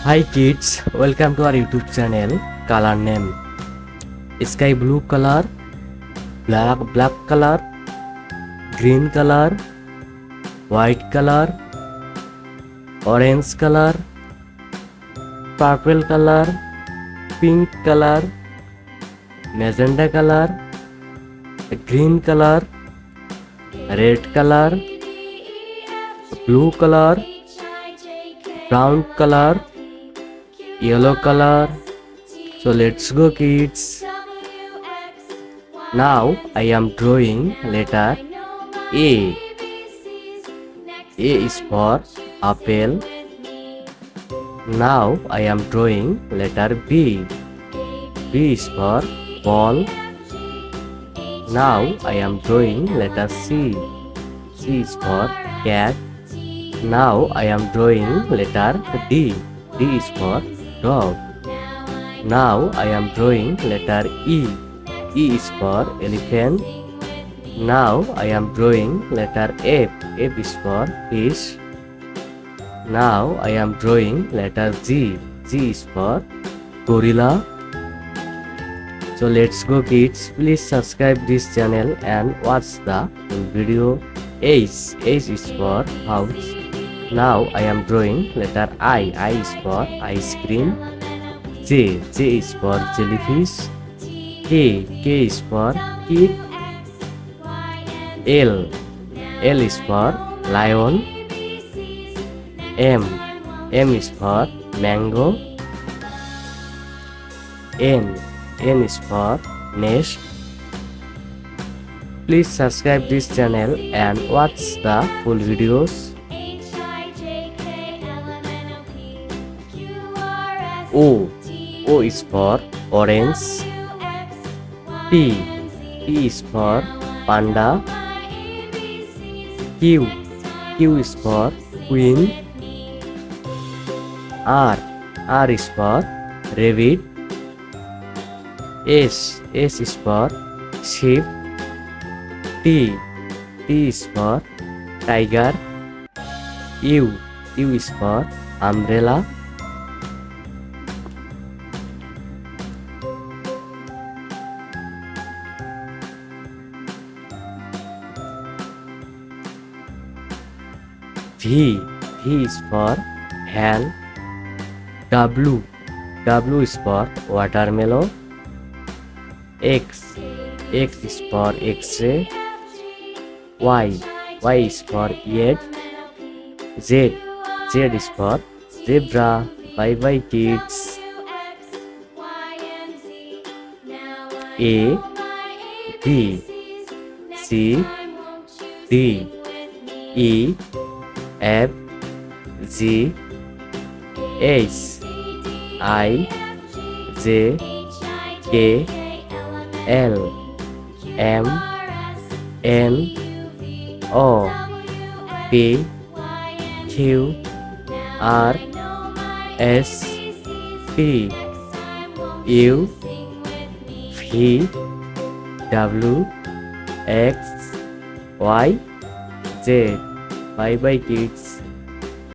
Hi kids, welcome to our YouTube channel. Color name: sky blue color, black color, green color, white color, orange color, purple color, pink color, magenta color, green color, red color, blue color, brown color, yellow color. So let's go kids. Now I am drawing letter A. A is for apple. Now I am drawing letter B. B is for ball. Now I am drawing letter C. C is for cat. Now I am drawing letter D. D is for dog. Now I am drawing letter E. E is for elephant. Now I am drawing letter F. F is for fish. Now I am drawing letter G. G is for gorilla. So let's go kids. Please subscribe this channel and watch the full video. H. H is for house. Now I am drawing letter I. I is for ice cream. J. J is for jellyfish. K. K is for kid. L. L is for lion. M. M is for mango. N. N is for nest. Please subscribe this channel and watch the full videos. O. O is for orange. P. P is for panda. Q. Q is for queen. R. R is for rabbit. S. S is for sheep. T. T is for tiger. U. U is for umbrella. V. V is for van. W. W is for watermelon. X. X is for X-ray. Y. Y is for egg. Z. Z is for zebra. Bye bye kids. A. B. C. D. E. F. G. H. I. J. K. L. M. N. O. P. Q. R. S. T. U. V. W. X. Y. Z. Bye bye kids.